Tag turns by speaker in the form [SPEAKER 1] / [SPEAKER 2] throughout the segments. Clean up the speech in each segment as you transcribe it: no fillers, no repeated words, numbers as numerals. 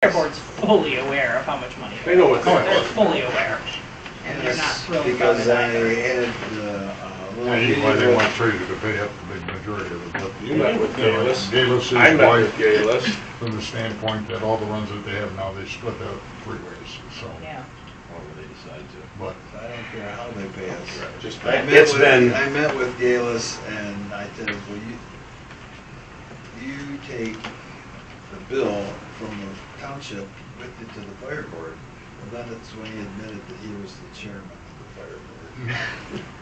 [SPEAKER 1] Their board's fully aware of how much money.
[SPEAKER 2] They know what's
[SPEAKER 1] They're
[SPEAKER 2] going on.
[SPEAKER 1] fully aware. And they're not thrilled about
[SPEAKER 3] Because
[SPEAKER 1] it
[SPEAKER 3] I
[SPEAKER 1] either.
[SPEAKER 3] had
[SPEAKER 4] Yeah,
[SPEAKER 3] little
[SPEAKER 4] why they
[SPEAKER 3] meeting
[SPEAKER 4] want
[SPEAKER 3] with,
[SPEAKER 4] Trader to pay up the big majority of it, but.
[SPEAKER 2] You met with Gayless.
[SPEAKER 4] Gayless
[SPEAKER 2] I
[SPEAKER 4] is
[SPEAKER 2] met
[SPEAKER 4] why,
[SPEAKER 2] with Gayless.
[SPEAKER 4] from the standpoint that all the runs that they have now, they split that up 3 ways, so.
[SPEAKER 1] Yeah.
[SPEAKER 2] However they decide to.
[SPEAKER 4] But,
[SPEAKER 3] I don't care how they pay us.
[SPEAKER 2] Just,
[SPEAKER 3] I met
[SPEAKER 2] it's
[SPEAKER 3] with,
[SPEAKER 2] been,
[SPEAKER 3] I met with Gayless and I said, well, you take the bill from the township with you to the fire board. Well, then it's when he admitted that he was the chairman of the fire board.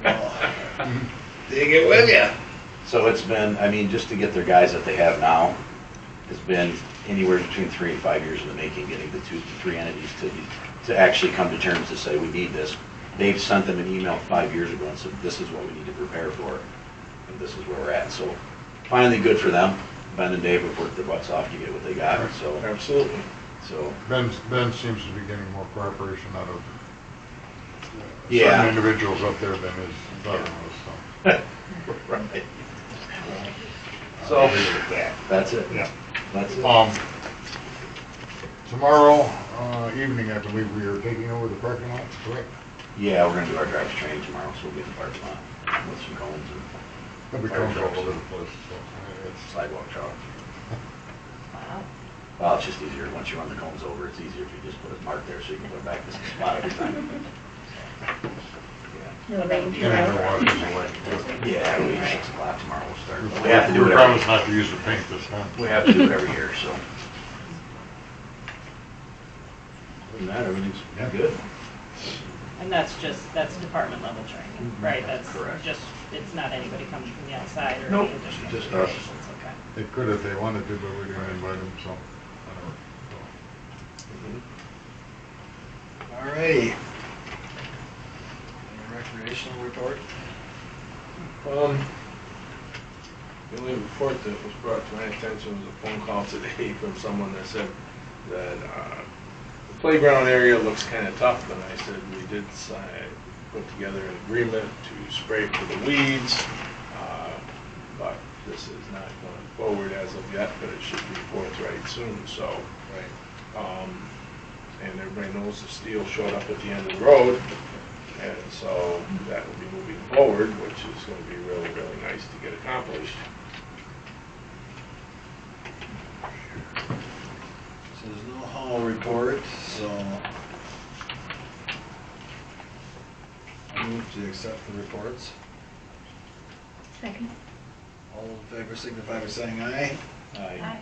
[SPEAKER 3] Well, take it with you.
[SPEAKER 5] So it's been, I mean, just to get their guys that they have now, it's been anywhere between 3 and 5 years in the making, getting the 2 to 3 entities to actually come to terms to say, we need this. They've sent them an email 5 years ago and said, this is what we need to prepare for, and this is where we're at. So finally good for them. Ben and Dave have worked their butts off to get what they got, so.
[SPEAKER 2] absolutely.
[SPEAKER 5] So,
[SPEAKER 4] Ben seems to be getting more cooperation out of
[SPEAKER 5] Yeah.
[SPEAKER 4] certain individuals up there than his brother-in-law, so.
[SPEAKER 5] right. So, that's it.
[SPEAKER 4] Yeah.
[SPEAKER 5] That's it.
[SPEAKER 4] Tomorrow evening, I believe we are taking over the parking lot, correct?
[SPEAKER 5] Yeah, we're gonna do our driver's training tomorrow, so we'll get in the parking lot with some cones and
[SPEAKER 4] There'll be cones all over the place, so. It's,
[SPEAKER 5] sidewalk chalk.
[SPEAKER 1] Wow.
[SPEAKER 5] Well, it's just easier, once you run the cones over, it's easier if you just put a mark there so you can put it back in the same spot every time.
[SPEAKER 1] No rain.
[SPEAKER 4] and I know what it's like.
[SPEAKER 5] Yeah, it'll be 6 o'clock tomorrow, we'll start.
[SPEAKER 4] We
[SPEAKER 5] We have to do it
[SPEAKER 4] promise
[SPEAKER 5] every,
[SPEAKER 4] not to use the paint this time.
[SPEAKER 5] we have to do it every year, so. Other than that, everything's good.
[SPEAKER 1] And that's department level training, right? That's
[SPEAKER 5] Correct.
[SPEAKER 1] just, it's not anybody coming from the outside or
[SPEAKER 5] Nope,
[SPEAKER 1] any additional.
[SPEAKER 5] just us.
[SPEAKER 1] It's okay.
[SPEAKER 4] They could if they wanted to, but we didn't invite them, so. whatever.
[SPEAKER 3] All righty. Any recreational report?
[SPEAKER 2] The only report that was brought to my attention was a phone call today from someone that said that the playground area looks kind of tough, and I said we did put together an agreement to spray for the weeds, but this is not going forward as of yet, but it should be forthright soon, so.
[SPEAKER 3] Right.
[SPEAKER 2] And everybody knows the steel showed up at the end of the road, and so that will be moving forward, which is going to be really, really nice to get accomplished.
[SPEAKER 3] So there's no hall report, so I move to accept the reports.
[SPEAKER 6] Second.
[SPEAKER 3] All in favor signify by saying aye.
[SPEAKER 6] Aye.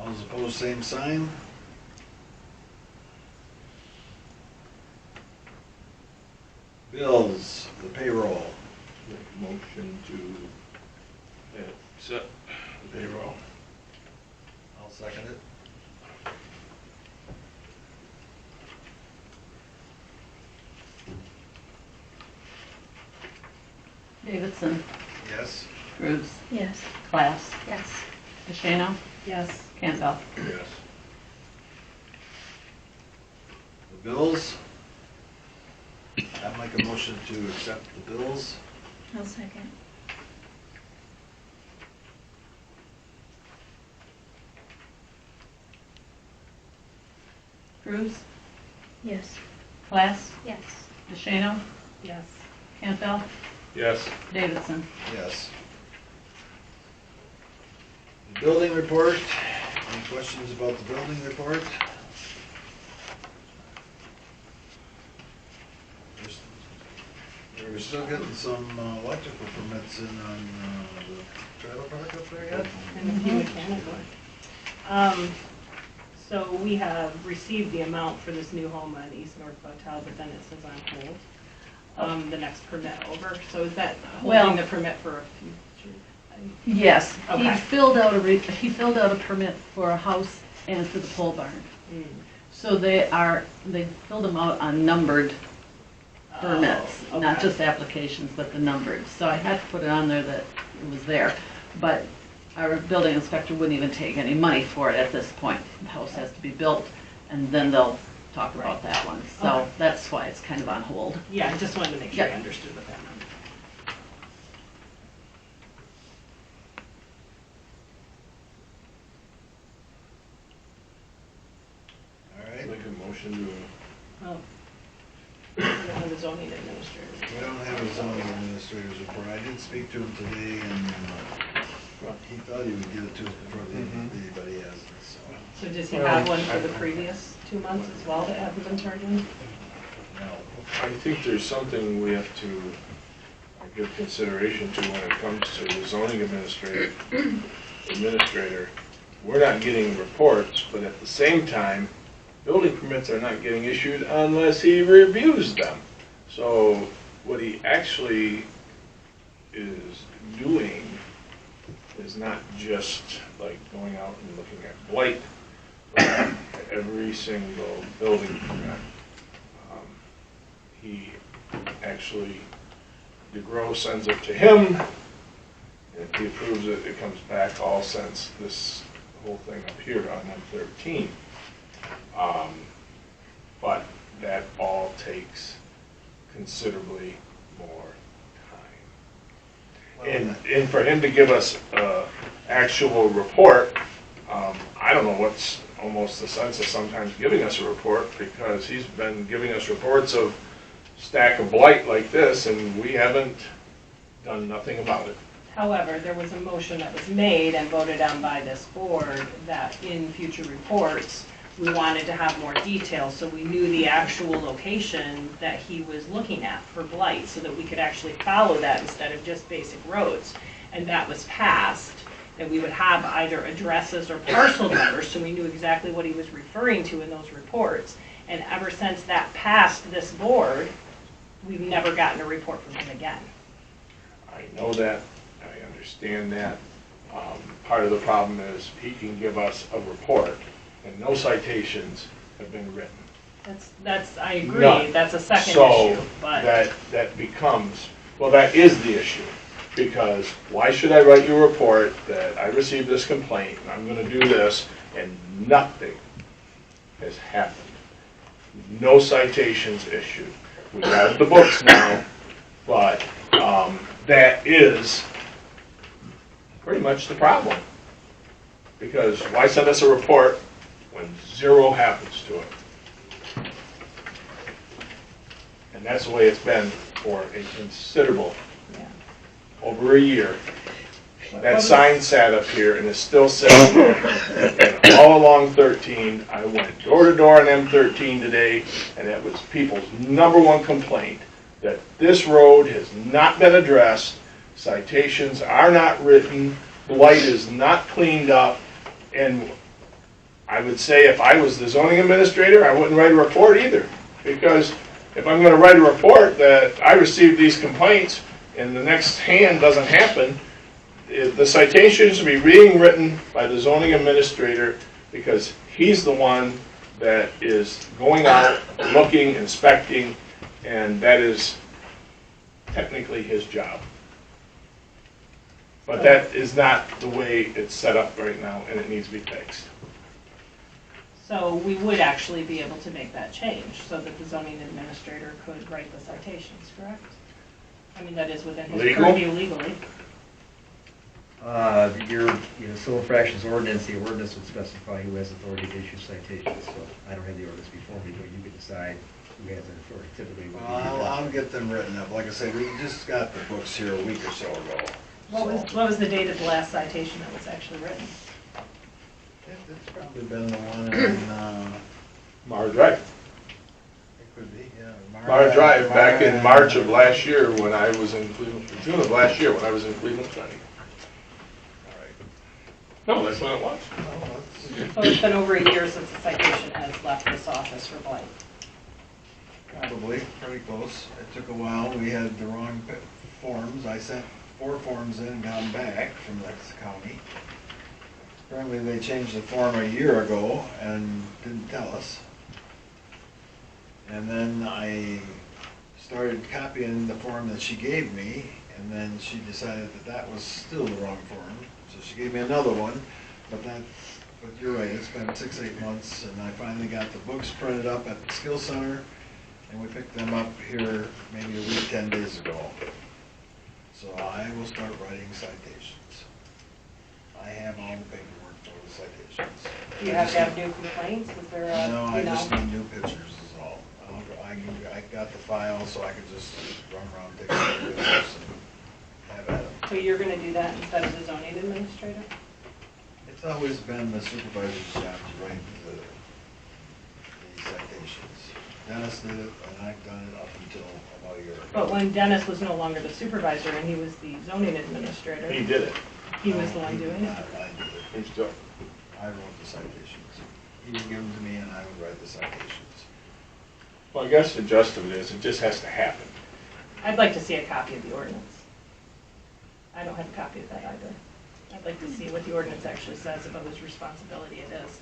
[SPEAKER 3] All those opposed, same sign. Bills, the payroll.
[SPEAKER 2] Motion to accept the payroll.
[SPEAKER 3] I'll second it.
[SPEAKER 7] Davidson,
[SPEAKER 3] Yes.
[SPEAKER 7] Cruz,
[SPEAKER 6] Yes.
[SPEAKER 7] Class,
[SPEAKER 6] Yes.
[SPEAKER 7] DeShano,
[SPEAKER 1] Yes.
[SPEAKER 7] Campbell.
[SPEAKER 2] Yes.
[SPEAKER 3] The bills. I make a motion to accept the bills.
[SPEAKER 6] I'll second.
[SPEAKER 7] Cruz,
[SPEAKER 6] Yes.
[SPEAKER 7] Class,
[SPEAKER 6] Yes.
[SPEAKER 7] DeShano,
[SPEAKER 1] Yes.
[SPEAKER 7] Campbell,
[SPEAKER 2] Yes.
[SPEAKER 7] Davidson.
[SPEAKER 3] Yes. The building report. Any questions about the building report? We're still getting some electrical permits in on the trailer park up there yet?
[SPEAKER 1] And a few mechanical. So we have received the amount for this new home on East North Hotel, but then it says on hold. The next permit over, so is that
[SPEAKER 7] Well-
[SPEAKER 1] holding the permit for a future?
[SPEAKER 7] Yes, he
[SPEAKER 1] Okay.
[SPEAKER 7] filled out a permit for a house and for the pole barn.
[SPEAKER 1] Mm.
[SPEAKER 7] So they filled them out on numbered permits,
[SPEAKER 1] Oh,
[SPEAKER 7] not
[SPEAKER 1] okay.
[SPEAKER 7] just applications, but the numbered. So I had to put it on there that it was there. But our building inspector wouldn't even take any money for it at this point. The house has to be built, and then they'll talk about that one. So
[SPEAKER 1] Okay.
[SPEAKER 7] that's why it's kind of on hold.
[SPEAKER 1] Yeah, I just wanted to make sure I
[SPEAKER 7] Yep.
[SPEAKER 1] understood what that meant.
[SPEAKER 2] motion to,
[SPEAKER 1] Oh. We don't have a zoning administrator.
[SPEAKER 3] We don't have a zoning administrator's report. I did speak to him today, and he thought he would give it to us before the end of the day, but he hasn't, so.
[SPEAKER 1] So does he have one for the previous 2 months as well that haven't been turned in?
[SPEAKER 3] No.
[SPEAKER 2] I think there's something we have to give consideration to when it comes to the zoning administrator. We're not getting reports, but at the same time, building permits are not getting issued unless he reviews them. So what he actually is doing is not just like going out and looking at blight, but every single building permit. He actually, DeGros sends it to him, and if he approves it, it comes back all since this whole thing up here on M13. But that all takes considerably more time. And for him to give us an actual report, I don't know what's almost the sense of sometimes giving us a report, because he's been giving us reports of stack of blight like this, and we haven't done nothing about it.
[SPEAKER 1] However, there was a motion that was made and voted on by this board that in future reports, we wanted to have more detail, so we knew the actual location that he was looking at for blight, so that we could actually follow that instead of just basic roads. And that was passed, that we would have either addresses or parcel numbers, so we knew exactly what he was referring to in those reports. And ever since that passed this board, we've never gotten a report from him again.
[SPEAKER 2] I know that, I understand that. Part of the problem is he can give us a report, and no citations have been written.
[SPEAKER 1] That's, I agree,
[SPEAKER 2] None.
[SPEAKER 1] that's a second
[SPEAKER 2] So
[SPEAKER 1] issue, but.
[SPEAKER 2] that becomes, well, that is the issue. Because why should I write you a report that I received this complaint, and I'm gonna do this, and nothing has happened? No citations issued. We have the books now, but that is pretty much the problem. Because why send us a report when zero happens to it? And that's the way it's been for a considerable,
[SPEAKER 1] Yeah.
[SPEAKER 2] over a year. That sign sat up here and is still sitting there. And all along 13, I went door to door on M13 today, and that was people's #1 complaint, that this road has not been addressed, citations are not written, blight is not cleaned up, and I would say if I was the zoning administrator, I wouldn't write a report either. Because if I'm gonna write a report that I received these complaints and the next hand doesn't happen, the citations should be being written by the zoning administrator, because he's the one that is going out, looking, inspecting, and that is technically his job. But that is not the way it's set up right now, and it needs to be fixed.
[SPEAKER 1] So we would actually be able to make that change, so that the zoning administrator could write the citations, correct? I mean, that is within his
[SPEAKER 2] Legal?
[SPEAKER 1] purview legally.
[SPEAKER 8] Your civil infractions ordinance, the ordinance would specify who has authority to issue citations, so I don't have the ordinance before me, but you could decide who has that authority. Typically, it would be your job.
[SPEAKER 3] I'll get them written up. Like I said, we just got the books here a week or so ago.
[SPEAKER 1] What was the date of the last citation that was actually written?
[SPEAKER 3] It's probably been the one on,
[SPEAKER 2] Mara Drive.
[SPEAKER 3] it could be, yeah.
[SPEAKER 2] Mara Drive, back in March of last year when I was in Cleveland, June of last year when I was in Cleveland County. No, that's when it was.
[SPEAKER 1] So it's been over a year since the citation has left this office for blight.
[SPEAKER 3] Probably, pretty close. It took a while. We had the wrong forms. I sent 4 forms in and got them back from the county. Apparently they changed the form a year ago and didn't tell us. And then I started copying the form that she gave me, and then she decided that that was still the wrong form. So she gave me another one, but you're right, it's been 6-8 months, and I finally got the books printed up at the Skill Center, and we picked them up here maybe a week, 10 days ago. So I will start writing citations. I have all the paperwork for the citations.
[SPEAKER 1] Do you have to have new complaints? Is there a,
[SPEAKER 3] No, I
[SPEAKER 1] you know?
[SPEAKER 3] just need new pictures is all. I got the file, so I could just run around, take some pictures and have at it.
[SPEAKER 1] So you're gonna do that instead of the zoning administrator?
[SPEAKER 3] It's always been the supervisor's job to write the citations. Dennis did it, and I've done it up until about a year ago.
[SPEAKER 1] But when Dennis was no longer the supervisor and he was the zoning administrator,
[SPEAKER 2] He did it.
[SPEAKER 1] he was the one
[SPEAKER 3] He did
[SPEAKER 1] doing it?
[SPEAKER 3] not. I did it.
[SPEAKER 2] He's still,
[SPEAKER 3] I wrote the citations. He would give them to me, and I would write the citations.
[SPEAKER 2] well, I guess the gist of it is, it just has to happen.
[SPEAKER 1] I'd like to see a copy of the ordinance. I don't have a copy of that either. I'd like to see what the ordinance actually says about whose responsibility it is.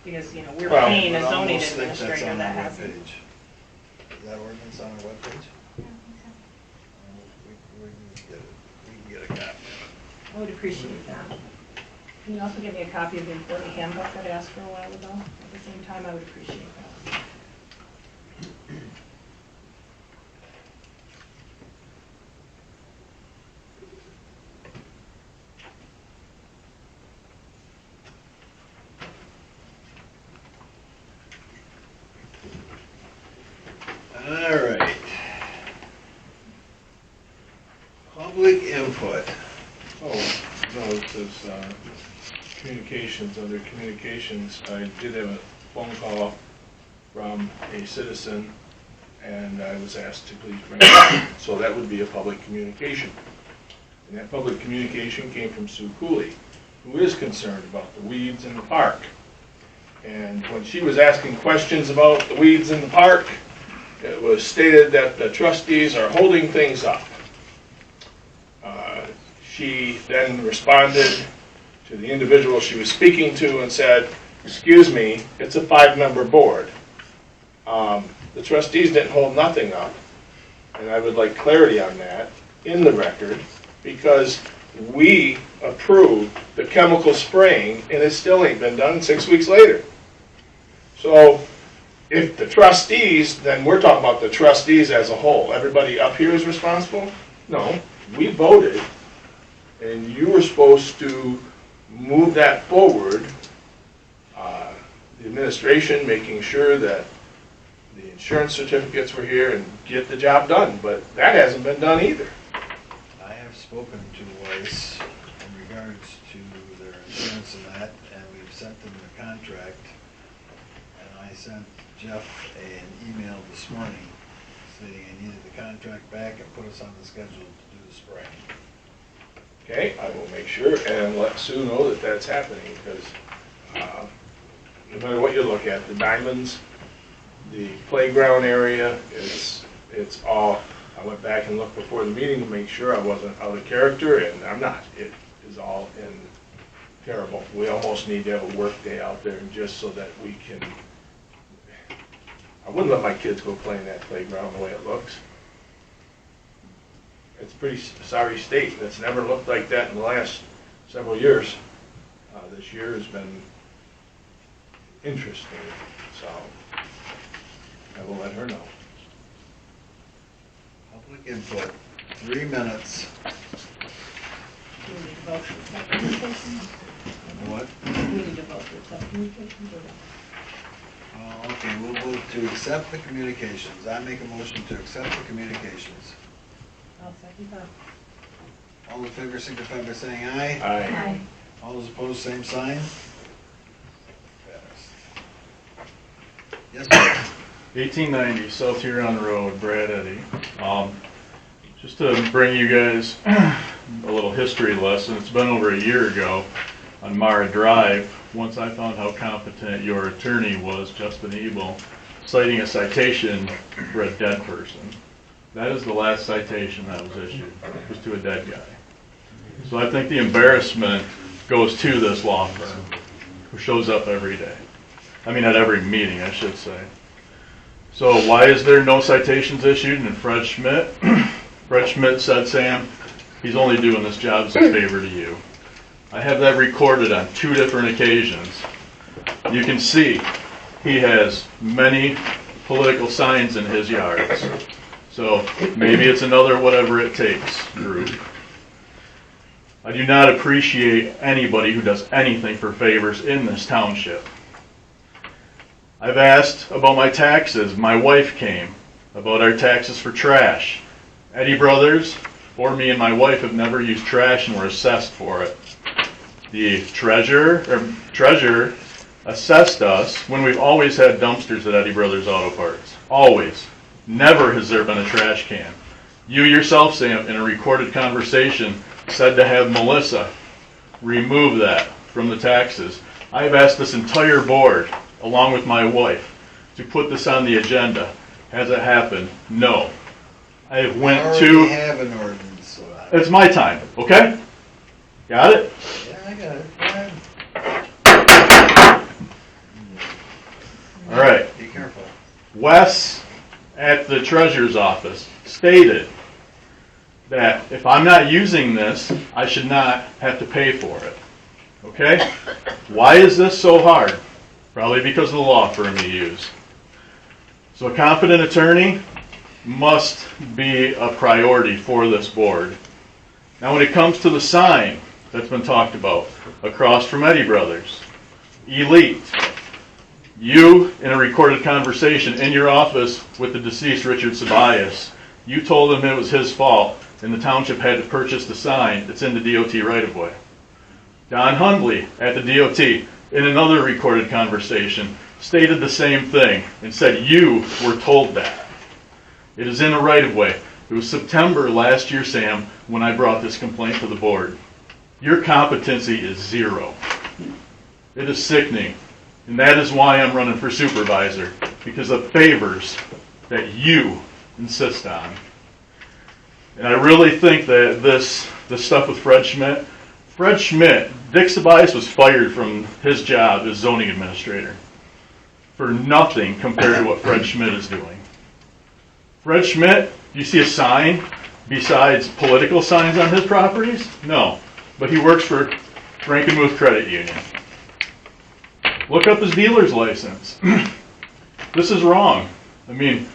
[SPEAKER 1] Because, you know, we're
[SPEAKER 2] Well,
[SPEAKER 1] paying a
[SPEAKER 3] But I
[SPEAKER 1] zoning
[SPEAKER 3] almost think that's
[SPEAKER 1] administrator
[SPEAKER 3] on
[SPEAKER 1] that
[SPEAKER 3] our
[SPEAKER 1] hasn't.
[SPEAKER 3] webpage. Is that ordinance on our webpage?
[SPEAKER 6] Yeah,
[SPEAKER 3] We can get it. We can get a copy of
[SPEAKER 1] I would appreciate that. Can you also give me a copy of the employee handbook that I asked for a while ago? At the same time, I would appreciate that.
[SPEAKER 3] it. All right. Public input.
[SPEAKER 2] Oh, no, it says, communications, under communications, I did have a phone call from a citizen, and I was asked to please bring it up. So that would be a public communication. And that public communication came from Sue Cooley, who is concerned about the weeds in the park. And when she was asking questions about the weeds in the park, it was stated that the trustees are holding things up. She then responded to the individual she was speaking to and said, "Excuse me, it's a 5-member board. The trustees didn't hold nothing up." And I would like clarity on that in the record, because we approved the chemical spraying and it still ain't been done 6 weeks later. So if the trustees, then we're talking about the trustees as a whole. Everybody up here is responsible? No, we voted, and you were supposed to move that forward. The administration making sure that the insurance certificates were here and get the job done, but that hasn't been done either.
[SPEAKER 3] I have spoken to Weiss in regards to their insurance and that, and we've sent them the contract. And I sent Jeff an email this morning stating I needed the contract back and put us on the schedule to do the spraying.
[SPEAKER 2] Okay, I will make sure and let Sue know that that's happening, because no matter what you look at, the diamonds, the playground area, it's all, I went back and looked before the meeting to make sure I wasn't out of character, and I'm not. It is all in terrible. We almost need to have a work day out there just so that we can, I wouldn't let my kids go play in that playground the way it looks. It's a pretty sorry state. It's never looked like that in the last several years. This year has been interesting, so I will let her know.
[SPEAKER 3] Public input, 3 minutes.
[SPEAKER 1] Do we need to vote for that communication?
[SPEAKER 3] What?
[SPEAKER 1] Do we need to vote for that communication or no?
[SPEAKER 3] Okay, we'll move to accept the communications. I make a motion to accept the communications.
[SPEAKER 1] I'll second that.
[SPEAKER 3] All in favor signify by saying aye.
[SPEAKER 2] Aye.
[SPEAKER 3] All those opposed, same sign. Yes, sir.
[SPEAKER 9] 1890 South Huron Road, Brad Eddy. Just to bring you guys a little history lesson, it's been over a year ago on Mara Drive, once I found how competent your attorney was, Justin Ebel, citing a citation for a dead person. That is the last citation that was issued, was to a dead guy. So I think the embarrassment goes to this law firm, who shows up every day. I mean, at every meeting, I should say. So why is there no citations issued? And Fred Schmidt, Fred Schmidt said, Sam, he's only doing this job as a favor to you. I have that recorded on 2 different occasions. You can see he has many political signs in his yards. So maybe it's another whatever it takes group. I do not appreciate anybody who does anything for favors in this township. I've asked about my taxes. My wife came about our taxes for trash. Eddie Brothers, or me and my wife, have never used trash and were assessed for it. The treasurer assessed us when we've always had dumpsters at Eddie Brothers Auto Parts. Always. Never has there been a trash can. You yourself, Sam, in a recorded conversation, said to have Melissa remove that from the taxes. I have asked this entire board, along with my wife, to put this on the agenda. Has it happened? No. I have
[SPEAKER 3] We
[SPEAKER 9] went
[SPEAKER 3] already
[SPEAKER 9] to,
[SPEAKER 3] have an ordinance, so
[SPEAKER 9] it's my time, okay? Got it?
[SPEAKER 3] yeah, I got it. Go ahead.
[SPEAKER 9] All right.
[SPEAKER 3] Be careful.
[SPEAKER 9] Wes at the treasurer's office stated that if I'm not using this, I should not have to pay for it. Okay? Why is this so hard? Probably because of the law firm you use. So a competent attorney must be a priority for this board. Now when it comes to the sign that's been talked about across from Eddie Brothers, Elite, you, in a recorded conversation in your office with the deceased Richard Sabias, you told him it was his fault and the township had to purchase the sign that's in the DOT right-of-way. Don Hundley at the DOT, in another recorded conversation, stated the same thing and said you were told that. It is in a right-of-way. It was September last year, Sam, when I brought this complaint to the board. Your competency is zero. It is sickening. And that is why I'm running for supervisor, because of favors that you insist on. And I really think that this stuff with Fred Schmidt, Dick Sabias was fired from his job as zoning administrator for nothing compared to what Fred Schmidt is doing. Fred Schmidt, do you see a sign besides political signs on his properties? No, but he works for Frankenmuth Credit Union. Look up his dealer's license. This is wrong. I mean,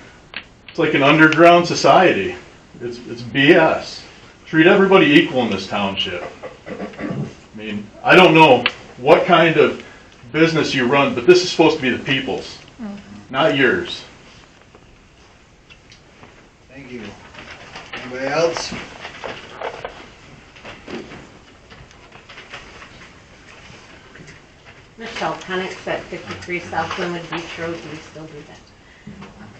[SPEAKER 9] it's like an underground society. It's BS. Treat everybody equal in this township. I mean, I don't know what kind of business you run, but this is supposed to be the people's, not yours.
[SPEAKER 3] Thank you. Anybody else?
[SPEAKER 10] Michelle Penix at 53 South Glenwood Beach Road. Do we still do that?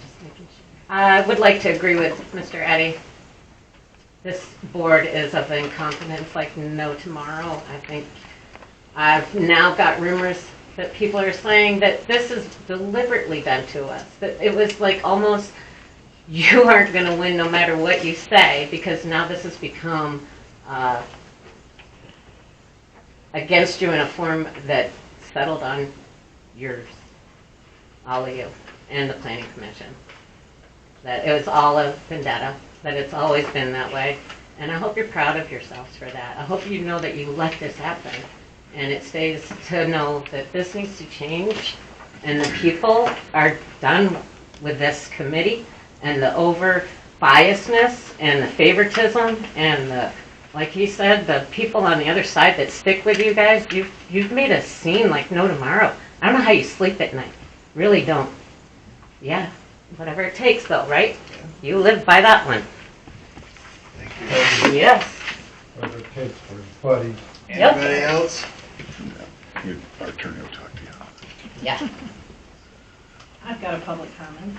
[SPEAKER 10] Just making sure. I would like to agree with Mr. Eddy. This board is of incompetence like no tomorrow. I think I've now got rumors that people are saying that this is deliberately done to us. That it was like almost you aren't going to win no matter what you say, because now this has become against you in a form that settled on yours, all of you, and the Planning Commission. That it was all a vendetta, that it's always been that way. And I hope you're proud of yourselves for that. I hope you know that you let this happen. And it stays to know that this needs to change, and the people are done with this committee and the over biasness and the favoritism and the, like he said, the people on the other side that stick with you guys. You've made a scene like no tomorrow. I don't know how you sleep at night. Really don't. Yeah, whatever it takes though, right? You live by that one.
[SPEAKER 3] Thank you.
[SPEAKER 10] Yes.
[SPEAKER 11] Whatever it takes for his buddy.
[SPEAKER 10] Yep.
[SPEAKER 3] Anybody else?
[SPEAKER 4] Our attorney will talk to you.
[SPEAKER 10] Yeah.
[SPEAKER 1] I've got a public comment.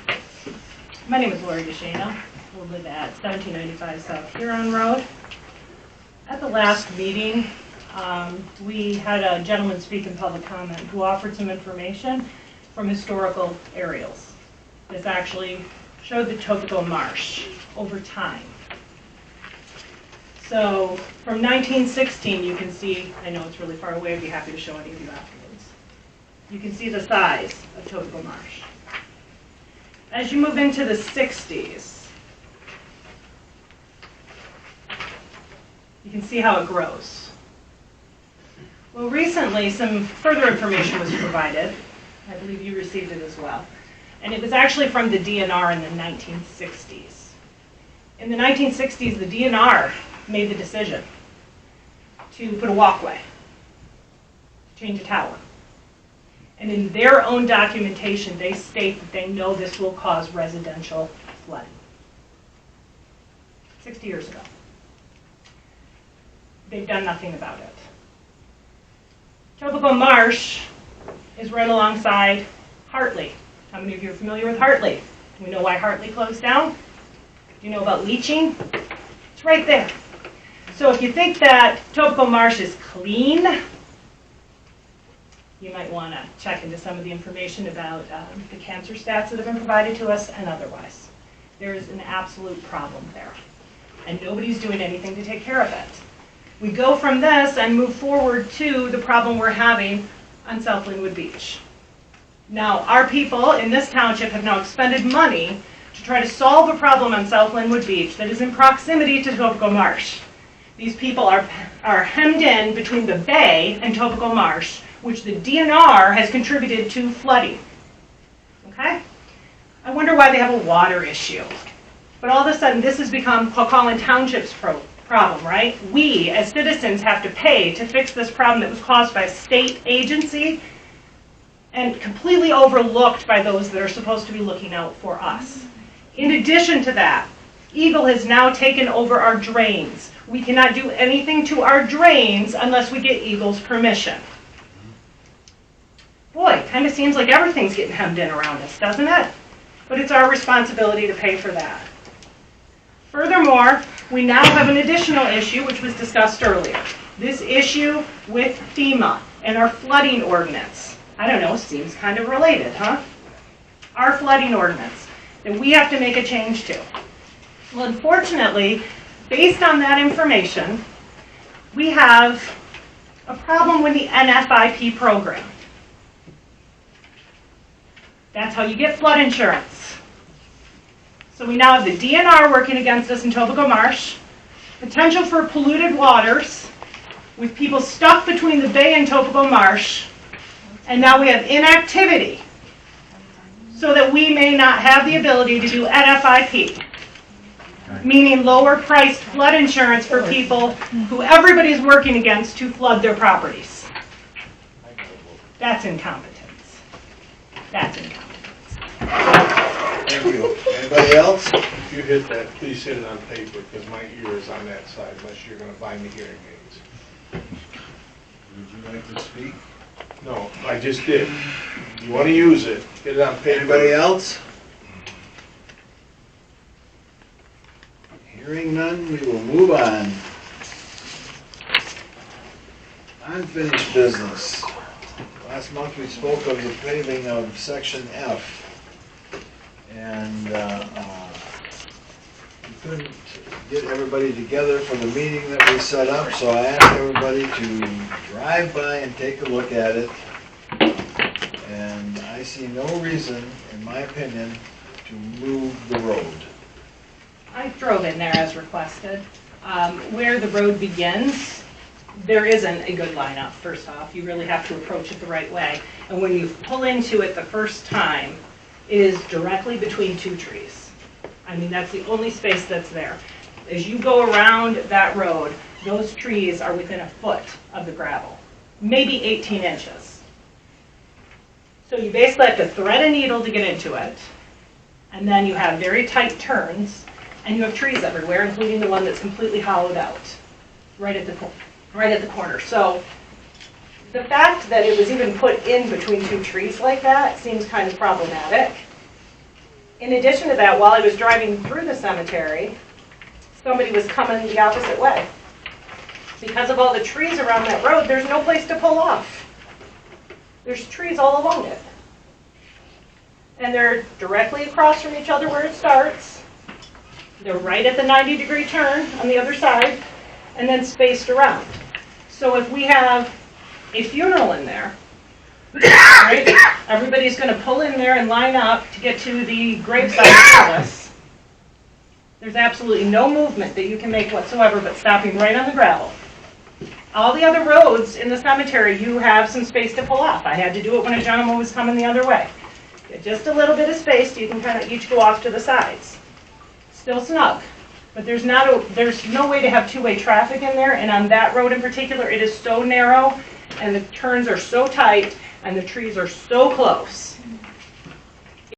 [SPEAKER 1] My name is Lori DeShana. We live at 1795 South Huron Road. At the last meeting, we had a gentleman speak in public comment who offered some information from historical aerials. This actually showed the Topical Marsh over time. So from 1916, you can see, I know it's really far away, I'd be happy to show any of you afterwards. You can see the size of Topical Marsh. As you move into the 60s, you can see how it grows. Well, recently, some further information was provided. I believe you received it as well. And it was actually from the DNR in the 1960s. In the 1960s, the DNR made the decision to put a walkway, change a tower. And in their own documentation, they state that they know this will cause residential flooding. 60 years ago. They've done nothing about it. Topical Marsh is right alongside Hartley. How many of you are familiar with Hartley? Do we know why Hartley closed down? Do you know about leaching? It's right there. So if you think that Topical Marsh is clean, you might want to check into some of the information about the cancer stats that have been provided to us and otherwise. There is an absolute problem there, and nobody's doing anything to take care of it. We go from this and move forward to the problem we're having on South Linwood Beach. Now, our people in this township have now expended money to try to solve a problem on South Linwood Beach that is in proximity to Topical Marsh. These people are hemmed in between the bay and Topical Marsh, which the DNR has contributed to flooding. Okay? I wonder why they have a water issue. But all of a sudden, this has become Pauquolin Township's problem, right? We, as citizens, have to pay to fix this problem that was caused by a state agency and completely overlooked by those that are supposed to be looking out for us. In addition to that, Eagle has now taken over our drains. We cannot do anything to our drains unless we get Eagle's permission. Boy, it kind of seems like everything's getting hemmed in around us, doesn't it? But it's our responsibility to pay for that. Furthermore, we now have an additional issue which was discussed earlier. This issue with FEMA and our flooding ordinance. I don't know, seems kind of related, huh? Our flooding ordinance that we have to make a change to. Well, unfortunately, based on that information, we have a problem with the NFIP program. That's how you get flood insurance. So we now have the DNR working against us in Topical Marsh, potential for polluted waters, with people stuck between the bay and Topical Marsh, and now we have inactivity, so that we may not have the ability to do NFIP, meaning lower priced flood insurance for people who everybody's working against to flood their properties. That's incompetence. That's incompetence.
[SPEAKER 3] Thank you. Anybody else?
[SPEAKER 2] If you hit that, please hit it on paper, because my ear is on that side, unless you're going to buy me hearing aids.
[SPEAKER 3] Would you like to speak?
[SPEAKER 2] No, I just did. You want to use it, get it on paper.
[SPEAKER 3] Anybody else? Hearing none, we will move on. Unfinished business. Last month we spoke of the paving of section F. And we couldn't get everybody together for the meeting that we set up, so I asked everybody to drive by and take a look at it. And I see no reason, in my opinion, to move the road.
[SPEAKER 1] I drove in there as requested. Where the road begins, there isn't a good lineup, first off. You really have to approach it the right way. And when you pull into it the first time, it is directly between two trees. I mean, that's the only space that's there. As you go around that road, those trees are within a foot of the gravel, maybe 18 inches. So you basically have to thread a needle to get into it, and then you have very tight turns, and you have trees everywhere, including the one that's completely hollowed out, right at the corner. So the fact that it was even put in between two trees like that seems kind of problematic. In addition to that, while I was driving through the cemetery, somebody was coming the opposite way. Because of all the trees around that road, there's no place to pull off. There's trees all along it. And they're directly across from each other where it starts. They're right at the 90-degree turn on the other side, and then spaced around. So if we have a funeral in there, right? Everybody's going to pull in there and line up to get to the graveside palace. There's absolutely no movement that you can make whatsoever but stopping right on the gravel. All the other roads in the cemetery, you have some space to pull off. I had to do it when a gentleman was coming the other way. Get just a little bit of space so you can kind of each go off to the sides. Still snug. But there's no way to have two-way traffic in there, and on that road in particular, it is so narrow, and the turns are so tight, and the trees are so close,